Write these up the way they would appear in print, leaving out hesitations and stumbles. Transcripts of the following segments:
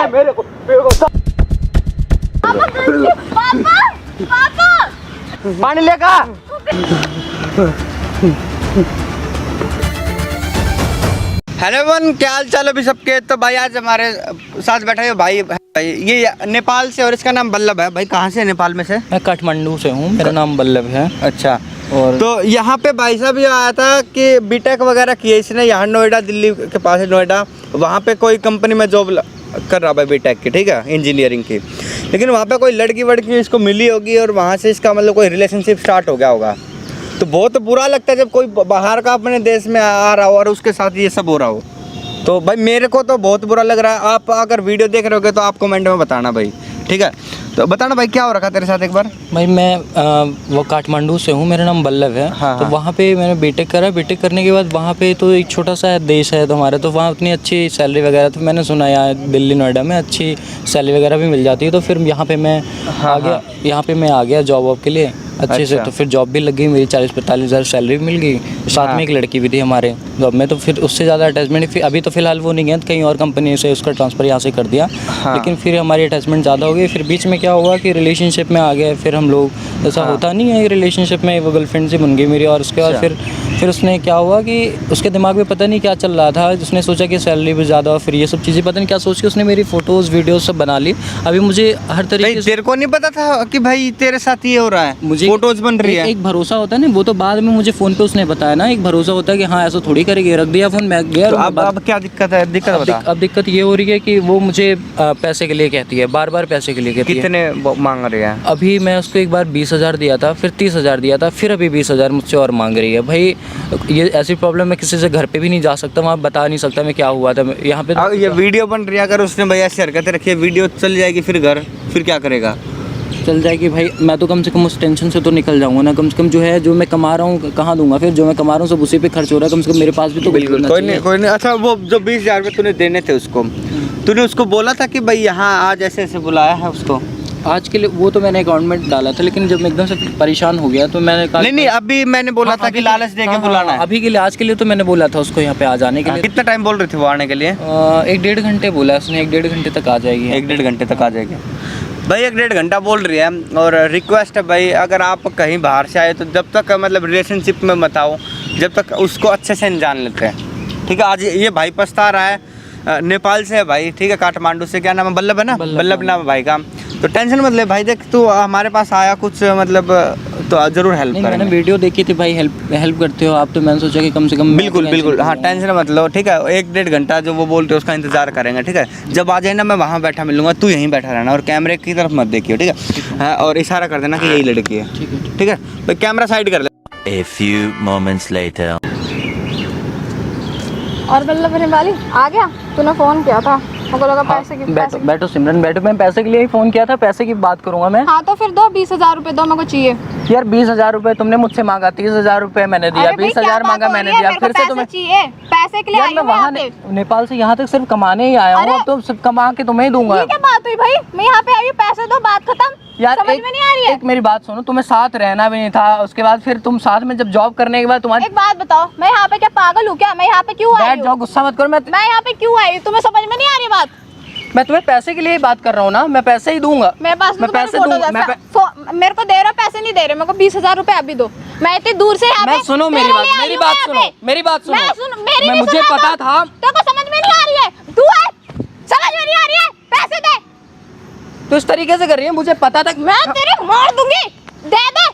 मेरे को पापा पानी लेगा। हेलो वन, क्या हाल चाल अभी सबके। तो भाई आज हमारे साथ बैठा है भाई ये नेपाल से और इसका नाम बल्लभ है। भाई कहाँ से है नेपाल में से? मैं काठमांडू से हूँ, मेरा नाम बल्लभ है। अच्छा। और तो यहाँ पे भाई साहब ये आया था कि बीटेक वगैरह किए इसने यहाँ नोएडा, दिल्ली के पास है नोएडा। वहाँ पे कोई कंपनी में जॉब कर रहा है बीटेक की, ठीक है, इंजीनियरिंग की। लेकिन वहाँ पे कोई लड़की वड़की इसको मिली होगी और वहाँ से इसका मतलब कोई रिलेशनशिप स्टार्ट हो गया होगा। तो बहुत बुरा लगता है जब कोई बाहर का अपने देश में आ रहा हो और उसके साथ ये सब हो रहा हो। तो भाई मेरे को तो बहुत बुरा लग रहा है। आप अगर वीडियो देख रहे होगे तो आप कमेंट में बताना भाई, ठीक है। तो बताना भाई क्या हो रखा तेरे साथ एक बार। भाई मैं वो काठमांडू से हूँ, मेरा नाम बल्लभ है। हाँ, तो वहाँ पे मैंने बीटेक करा। बीटेक करने के बाद वहाँ पे तो एक छोटा सा देश है तो हमारा, तो वहाँ उतनी अच्छी सैलरी वगैरह, तो मैंने सुना यहाँ दिल्ली नोएडा में अच्छी सैलरी वगैरह भी मिल जाती है। तो फिर यहाँ पे मैं आ गया, यहाँ पे मैं आ गया जॉब वॉब के लिए अच्छे से। तो फिर जॉब भी लग गई मेरी, 40-45 हज़ार सैलरी भी मिल गई। साथ में एक लड़की भी थी हमारे जॉब में। तो फिर उससे ज़्यादा अटैचमेंट अभी तो फिलहाल वो नहीं गया, कहीं और कंपनी से उसका ट्रांसफ़र यहाँ से कर दिया। लेकिन फिर हमारी अटैचमेंट ज़्यादा हो गई। फिर बीच में क्या हुआ कि रिलेशनशिप में आ गए फिर हम लोग। ऐसा होता नहीं है, रिलेशनशिप में वो गर्लफ्रेंड से बन गई मेरी। और उसके बाद फिर उसने क्या हुआ कि उसके दिमाग में पता नहीं क्या चल रहा था। उसने सोचा कि सैलरी भी ज़्यादा, फिर ये सब चीज़ें पता नहीं क्या सोच के उसने मेरी फ़ोटोज़ वीडियोज़ सब बना ली। अभी मुझे हर तरीके से, तेरे को नहीं पता था कि भाई तेरे साथ ये हो रहा है, मुझे फोटोज बन रही है। एक भरोसा होता है ना, वो तो बाद में मुझे फ़ोन पे उसने बताया ना। एक भरोसा होता है कि हाँ ऐसा थोड़ी करेगी, रख दिया फ़ोन, मैं गया। तो अब क्या दिक्कत है? अब दिक्कत ये हो रही है कि वो मुझे पैसे के लिए कहती है, बार बार पैसे के लिए कहती है। कितने मांग रहे हैं? अभी मैं उसको एक बार 20,000 दिया था, फिर 30,000 दिया था, फिर अभी 20,000 मुझसे और मांग रही है। भाई ये ऐसी प्रॉब्लम, मैं किसी से घर पे भी नहीं जा सकता, वहाँ बता नहीं सकता मैं क्या हुआ था यहाँ पे। ये वीडियो बन रही है, अगर उसने भैया ऐसी हरकतें रखी है, वीडियो चल जाएगी फिर घर, फिर क्या करेगा? चल जाएगी भाई, मैं तो कम से कम उस टेंशन से तो निकल जाऊंगा ना। कम से कम जो है, जो मैं कमा रहा हूँ कहाँ दूंगा फिर? जो मैं कमा रहा हूँ सब उसी पे खर्च हो रहा है। कम से कम मेरे पास भी तो बिल्कुल कोई नहीं। अच्छा वो जो 20,000 रुपये तूने देने थे उसको, तूने उसको बोला था कि भाई यहाँ आज ऐसे ऐसे बुलाया है उसको? आज के लिए वो तो मैंने अकाउंट में डाला था, लेकिन जब मैं एकदम से परेशान हो गया तो मैंने कहा नहीं अभी मैंने बोला था कि लालच दे के बुलाना है। अभी के लिए, आज के लिए तो मैंने बोला था उसको यहाँ पे आ जाने के लिए। कितना टाइम बोल रहे थे वो आने के लिए? 1-1.5 घंटे बोला उसने, 1-1.5 घंटे तक आ जाएगी। 1-1.5 घंटे तक आ जाएगी भाई। 1-1.5 घंटा बोल रही है। और रिक्वेस्ट है भाई, अगर आप कहीं बाहर से आए तो जब तक मतलब रिलेशनशिप में मत आओ, जब तक उसको अच्छे से जान लेते हैं, ठीक है। आज ये भाई पछता रहा है, नेपाल से है भाई, ठीक है, काठमांडू से। क्या नाम है? बल्लभ है ना? बल्लभ नाम है भाई का। तो टेंशन मत ले भाई, देख तू हमारे पास आया कुछ मतलब तो जरूर हेल्प करेंगे। मैंने वीडियो देखी थी भाई, हेल्प करते हो आप, तो मैंने सोचा कि कम से कम। बिल्कुल हाँ, टेंशन मत लो, ठीक है। 1-1.5 घंटा जो वो बोलते हैं उसका इंतजार करेंगे, ठीक है। जब आ जाए ना मैं वहाँ बैठा मिलूंगा, तू यहीं बैठा रहना और कैमरे की तरफ मत देखियो, ठीक है। हाँ, और इशारा कर देना कि यही लड़की है, ठीक है भाई। कैमरा साइड कर ले। A few moments later. और बल्लभ नेपाली आ गया? तूने फोन किया था, मुझे लगा पैसे की। बैठो सिमरन बैठो, मैं पैसे के लिए ही फ़ोन किया था, पैसे की बात करूँगा मैं। हाँ तो फिर दो 20,000 रुपए दो, मेरे को चाहिए। यार 20,000 रुपए तुमने मुझसे मांगा, 30,000 रुपए मैंने दिया, 20,000 मांगा मैंने दिया, फिर से तुम्हें चाहिए पैसे के लिए? यार मैं वहाँ नेपाल से यहाँ तक सिर्फ कमाने ही आया हूँ, अब तो सिर्फ कमा के तुम्हें ही दूंगा। ये क्या बात हुई भाई? मैं यहाँ पे आई, पैसे दो, बात खत्म। यार समझ में नहीं आ रही है? एक मेरी बात सुनो, तुम्हें साथ रहना भी नहीं था, उसके बाद फिर तुम साथ में जब जॉब करने के बाद तुम्हारी। एक बात बताओ, मैं यहाँ पे क्या पागल हूँ क्या? मैं यहाँ पे क्यों आई? बैठ जाओ, गुस्सा मत करो। मैं यहाँ पे क्यों आई? तुम्हें समझ में नहीं आ रही बात? मैं तुम्हें पैसे के लिए ही बात कर रहा हूँ ना, मैं पैसे ही दूंगा। मेरे पास मैं पैसे दूंगा। मेरे को दे रहा, पैसे नहीं दे रहे मेरे को। 20,000 रुपए अभी दो। मैं इतनी दूर से यहाँ पे। सुनो मेरी बात सुनो, मुझे पता था। तो समझ में नहीं आ रही है? तू है, समझ में नहीं आ रही है? पैसे दे। तो इस तरीके से कर रही है, मुझे पता था। मैं तेरे मार दूंगी, दे दे।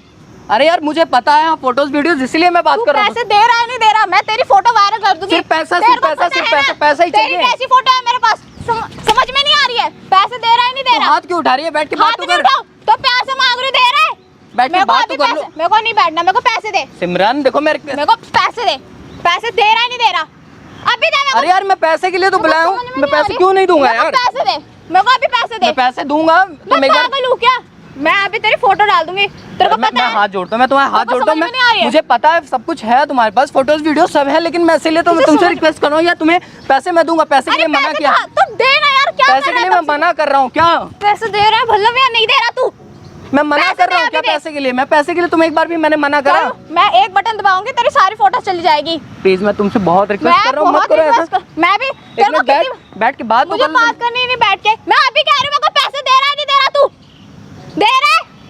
अरे यार मुझे पता है फोटोज वीडियोस, इसलिए मैं बात कर रहा हूँ। पैसे दे रहा है नहीं दे रहा? मैं तेरी फोटो वायरल कर दूंगी। सिर्फ पैसा ही चाहिए। तेरी कैसी फोटो है मेरे पास? समझ में नहीं आ रही है? पैसे दे रहा है नहीं दे रहा? हाथ क्यों उठा रही है? बैठ के बात तो कर। तो प्यार से मांग रही, दे रहा है? बैठ के बात तो कर लो। मेरे को नहीं बैठना, मेरे को पैसे दे। सिमरन देखो मेरे को पैसे दे। पैसे दे रहा है नहीं दे रहा? अभी दे। अरे यार मैं पैसे के लिए तो बुलाया हूँ, मैं पैसे क्यों नहीं दूंगा यार? पैसे दे मेरे को, अभी पैसे दे। मैं पैसे दूंगा। तुम एक बार पागल हूँ क्या? मैं अभी तेरी फोटो डाल दूंगी, तेरे को पता है? हाथ जोड़ता हूँ, मैं तुम्हारे हाथ जोड़ता हूँ। मुझे पता है सब कुछ है तुम्हारे पास, फोटोज वीडियो सब है, लेकिन मैं इसीलिए तो तुमसे रिक्वेस्ट कर रहा हूँ यार, तुम्हें पैसे मैं दूंगा। पैसे के लिए मना किया तो देना यार, क्या पैसे के लिए मैं मना कर रहा हूँ क्या? पैसे दे रहा है बल्लभ या नहीं दे रहा तू? मैं मना कर रहा हूँ क्या पैसे के लिए? मैं पैसे के लिए तुम्हें एक बार भी मैंने मना करा? मैं एक बटन दबाऊंगी तेरी सारी फोटो चली जाएगी। प्लीज मैं तुमसे बहुत रिक्वेस्ट कर रहा हूँ, मत करो ऐसा। मैं भी बैठ के बात मुझे बात करनी नहीं बैठ के।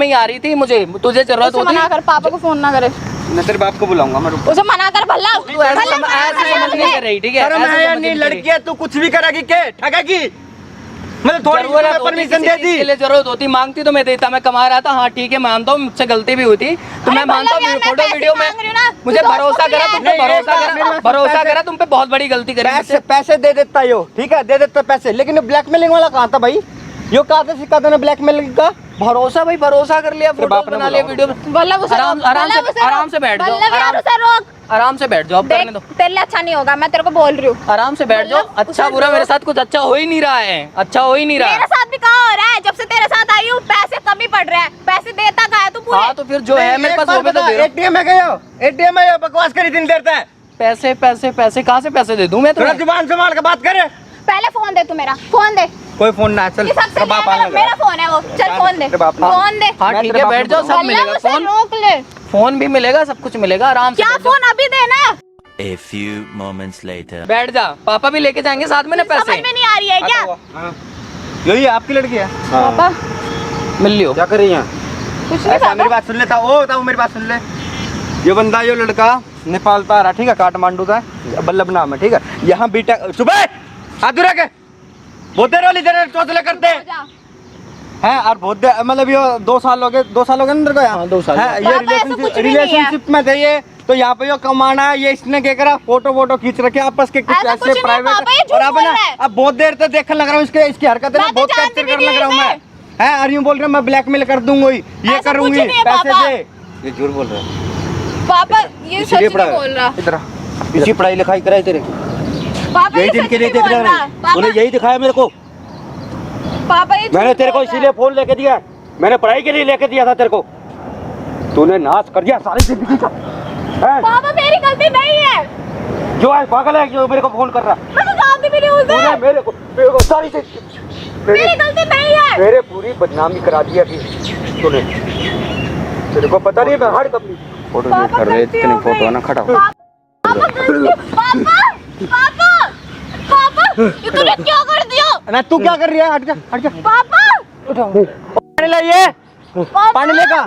में ही आ रही थी मुझे, तुझे जरूरत उससे होती मना कर, पापा को फोन ना करे। मैं तेरे बाप को बुलाऊंगा, मैं रुक। उसे मना कर भल्ला ऐसे समझ नहीं कर रही, ठीक है? शर्म ऐसे है या समझ नहीं? नहीं कर रही। लड़की है, तू कुछ भी करेगी क्या? ठगेगी? मतलब थोड़ी जरूरत होती, परमिशन किसी दे चीज दी। के लिए जरूरत होती, मांगती तो मैं देता, मैं कमा रहा था, हाँ ठीक है मानता हूँ, मुझसे गलती भी हुई थी तो मैं मानता हूँ। फोटो वीडियो में मुझे भरोसा करा, तुम पे भरोसा करा, तुम पे बहुत बड़ी गलती करी मुझसे। पैसे दे देता यो, ठीक है, दे देता पैसे, लेकिन ब्लैकमेलिंग वाला कहाँ था भाई? यो कहाँ से सीखा तूने ब्लैकमेलिंग का? भरोसा भाई, भरोसा कर लिया, फोटो बना लिया, वीडियो आराम से बैठ जाओ, आराम से बैठ जाओ, अब करने दो। तेरे लिए अच्छा नहीं होगा, मैं तेरे को बोल रही हूँ। आराम से बैठ जाओ। अच्छा बुरा मेरे साथ कुछ अच्छा हो ही नहीं रहा है, अच्छा हो ही नहीं रहा मेरे है। साथ भी कहाँ हो रहा है? जब से तेरे साथ आई हूँ पैसे कम ही पड़ रहे हैं, पैसे देता कहाँ है तू पूरे? हाँ तो फिर जो है मेरे पास वो भी तो दे रहा हूँ। एटीएम में गए हो? एटीएम में बकवास करी दिन देता है। पैसे पैसे पैसे कहाँ से पैसे दे दूं मैं थोड़ा तुम्हें? जुबान संभाल के बात करे। पहले फोन दे, तू मेरा फोन दे। कोई फोन ना, चल ये सबसे तेरा बाप आने लगा। मेरा फोन है वो, चल फोन दे, तेरे बाप ने। फोन दे। हाँ मैं ठीक तेरे है, बाप बैठ को जाओ, सब भल्ला मिलेगा, मुझसे फोन रोक ले। फोन भी मिलेगा, सब कुछ मिलेगा, आराम से क्या बैठ जाओ। फोन अभी देना? A few moments later. बैठ जा, पापा भी लेके जाएंगे साथ में ना समझ पैसे। में नहीं आ रही है क्या? हाँ। यही आपकी लड़की है? पापा मिल लियो। क्या कर रही है? कुछ नहीं ऐसा मेरी पापा। बात सुन लेता, ओ बताओ मेरी बात सुन ले। ये बंदा, ये लड़का नेपाल का आ रहा, ठीक है, काठमांडू का, बल्लभ नाम है, ठीक है। यहाँ बीटेक, सुबह हाथ दूर रखे, बहुत देर वाली देर चौथले करते हैं और बहुत देर, मतलब ये 2 साल हो गए, 2 साल हो गए अंदर को यहाँ। हाँ, 2 साल। है, ये पापा, ऐसा कुछ भी नहीं है। रिलेशनशिप में थे ये, तो यहाँ पे यो कमाना है, ये इसने क्या करा, फोटो खींच रखे आपस के, कुछ ऐसा कुछ ऐसे नहीं है, पापा, ये प्राइवेट। झूठ और अब बोल ना, रहा है। अब बहुत देर तक देखने लग रहा हूँ इसकी हरकत है ना, मैं तो बहुत जानती कैप्चर भी करने नहीं लग रहा हूँ मैं। है, और यूँ बोल रहे मैं ब्लैकमेल कर दूंगी, ये ऐसा करूंगी, कुछ नहीं है, पैसे पापा। दे। ये झूठ बोल रहा है। पापा ये सच नहीं बोल रहा। इधर आ। इसी पढ़ाई लिखाई कराई तेरे, पापा यही ये दिन सच के लिए नहीं देख बोल रहा रहा। है, तूने यही दिखाया मेरे को। पापा ये मैंने झूठ तेरे को बोल रहा इसीलिए फोन लेके दिया, मैंने पढ़ाई के लिए लेके दिया था तेरे को, तूने नाश कर दिया सारी जिंदगी का। है। पापा मेरी गलती नहीं है। जो है पागल है जो मेरे को फोन कर रहा, मैं तो जानती भी नहीं तूने उसे। मेरे को सारी मेरी गलती नहीं है। मेरे पूरी बदनामी करा दिया थी तूने, तेरे को पता नहीं मैं हर कभी फोटो पापा कर रहे, गलती इतनी हो फोटो गई। है ना, खड़ा हो। पापा गलती- पापा पापा ये तूने क्या कर दिया? ना तू क्या कर रही है, हट जा हट जा। पापा पानी लाइए, पानी लेगा,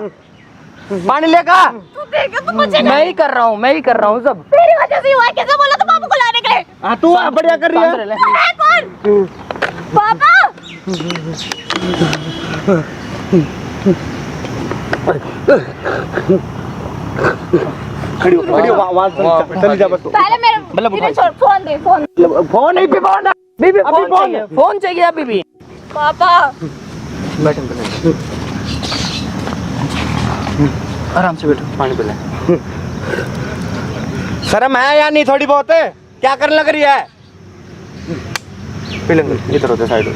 पानी लेगा। तू देख तू मुझे मैं ही कर रहा हूँ सब। तेरी वजह से हुआ है। कैसे बोला तो पापा को लाने के लिए? हाँ तू बढ़िया कर रही है। तू है कौन? पापा खड़ी हो आवाज चली जा बस। पहले मेरे मतलब इन्हें छोड़, फोन दे फोन। फोन नहीं फोन बीबी अभी फोन चाहिए अभी भी। पापा बैठ आराम से बैठो। पानी पिला। शर्म है या नहीं थोड़ी बहुत है? क्या करने लग रही है? पी लेंगे, इधर होते साइड हो।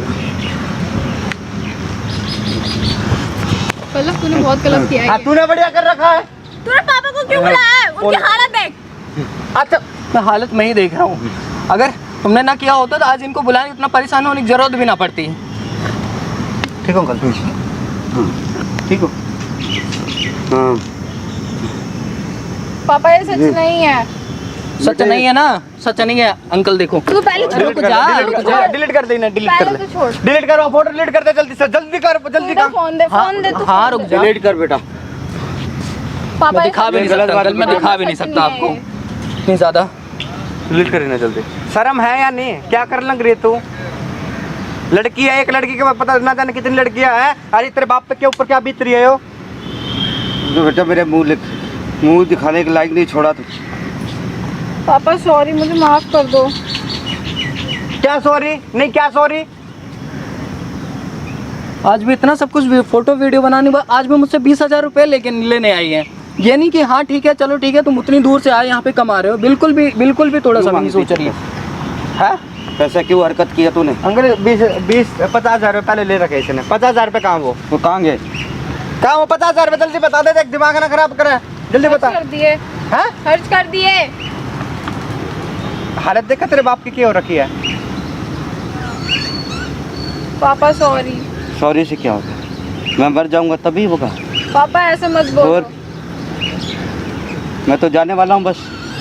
मतलब तूने बहुत गलत किया हाँ तूने बढ़िया कर रखा है। तूने पापा को क्यों बुलाया है? उनकी हालत देख। अच्छा मैं हालत में ही देख रहा हूँ, अगर तुमने ना किया होता तो आज इनको बुलाने इतना परेशान होने की जरूरत भी ना पड़ती। ठीक हो अंकल? ठीक हो? हाँ पापा ये सच नहीं है। सच नहीं है ना, सच नहीं है अंकल। देखो तू पहले रुक जा, डिलीट कर देना, डिलीट कर पहले दे, तो छोड़। डिलीट करो, फोटो डिलीट कर दे जल्दी से, जल्दी कर, जल्दी कर। फोन दे फोन दे तू। हाँ रुक जा। डिलीट कर बेटा। पापा मैं दिखा भी नहीं गलत सकता बात अंकल, मैं है। दिखा भी नहीं सकता आपको इतनी ज्यादा। डिलीट कर देना जल्दी। शर्म है या नहीं? क्या कर लग रही है तू? लड़की है, एक लड़की के बाद पता ना जाने कितनी लड़कियां हैं। अरे तेरे बाप पे के ऊपर क्या बीत रही है? यो जो बेटा मेरे मुंह दिखाने के लायक नहीं छोड़ा तू। पापा सॉरी, मुझे माफ कर दो। क्या सॉरी? नहीं क्या सॉरी? आज भी इतना सब कुछ फोटो वीडियो बनाने बाद आज भी मुझसे 20,000 रुपए लेने आई है। ये नहीं कि हाँ ठीक है चलो ठीक है तुम उतनी दूर से आए यहाँ पे कमा रहे हो, बिल्कुल भी थोड़ा सा भी नहीं सोच रही है। पैसा क्यों हरकत किया तूने? अंकल 50,000 रुपये पहले ले रखे इसने। 50,000 रुपये कहाँ वो कहाँ गए? कहाँ वो 50,000 रुपये? जल्दी बता दे, देख दिमाग ना खराब करे, जल्दी बता। खर्च कर दिए, हाँ खर्च कर दिए। हालत देखा तेरे बाप की क्या हो रखी है? पापा सॉरी। सॉरी से क्या होगा? मैं मर जाऊंगा तभी होगा। पापा ऐसे मत बोलो। और मैं तो जाने वाला हूँ बस,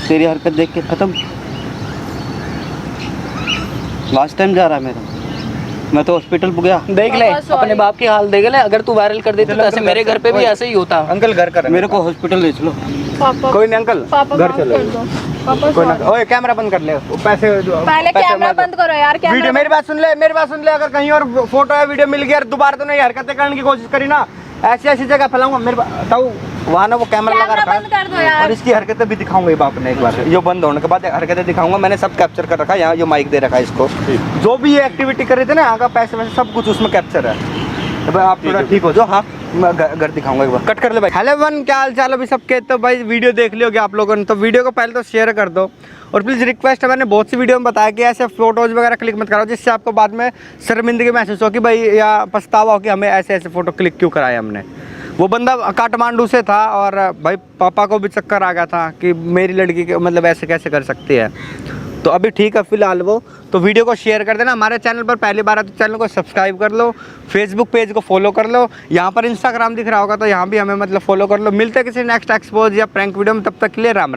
तेरी हरकत देख के खत्म। लास्ट टाइम जा रहा है मेरा। मैं तो हॉस्पिटल गया। देख ले पापा, sorry। अपने बाप की हाल देख ले, अगर तू वायरल कर देती तो ऐसे मेरे घर पे भी ऐसे ही होता। अंकल घर कर, मेरे को हॉस्पिटल ले चलो। पापा कोई नहीं अंकल, पापा घर माफ चलो। कर दो पापा कोई ना, sorry। ओए कैमरा बंद कर ले, वो पैसे पहले पैसे कैमरा मत- बंद करो यार, कैमरा वीडियो मेरी बात सुन ले, मेरी बात सुन ले। अगर कहीं और फोटो या वीडियो मिल गया दोबारा तो नहीं हरकतें करने की कोशिश करी ना, ऐसी ऐसी जगह फैलाऊंगा। मेरे बताओ वहाँ ना वो कैमरा लगा कैमरा रखा है। बंद कर दो यार। और इसकी हरकतें भी दिखाऊंगा ये बाप ने एक बार, ये बंद होने के बाद हरकतें दिखाऊंगा। मैंने सब कैप्चर कर रखा है, यहाँ जो माइक दे रखा है इसको, जो भी ये एक्टिविटी कर रहे थे ना यहाँ का पैसे वैसे सब कुछ उसमें कैप्चर है। तो भाई आप थोड़ा ठीक हो जाओ। हाँ मैं घर दिखाऊंगा एक बार, कट कर ले भाई। हेलो वन, क्या हाल चाल अभी सबके। तो भाई वीडियो देख लियोगे आप लोगों ने, तो वीडियो को पहले तो शेयर कर दो। और प्लीज़ रिक्वेस्ट है, मैंने बहुत सी वीडियो में बताया कि ऐसे फोटोज़ वगैरह क्लिक मत करो जिससे आपको बाद में शर्मिंदगी महसूस हो कि भाई, या पछतावा हो कि हमें ऐसे ऐसे फ़ोटो क्लिक क्यों कराए हमने। वो बंदा काठमांडू से था और भाई पापा को भी चक्कर आ गया था कि मेरी लड़की के मतलब ऐसे कैसे कर सकती है। तो अभी ठीक है फिलहाल वो, तो वीडियो को शेयर कर देना। हमारे चैनल पर पहली बार है तो चैनल को सब्सक्राइब कर लो, फेसबुक पेज को फॉलो कर लो, यहाँ पर इंस्टाग्राम दिख रहा होगा तो यहाँ भी हमें मतलब फॉलो कर लो। मिलते हैं किसी नेक्स्ट एक्सपोज या प्रैंक वीडियो में, तब तक के लिए राम।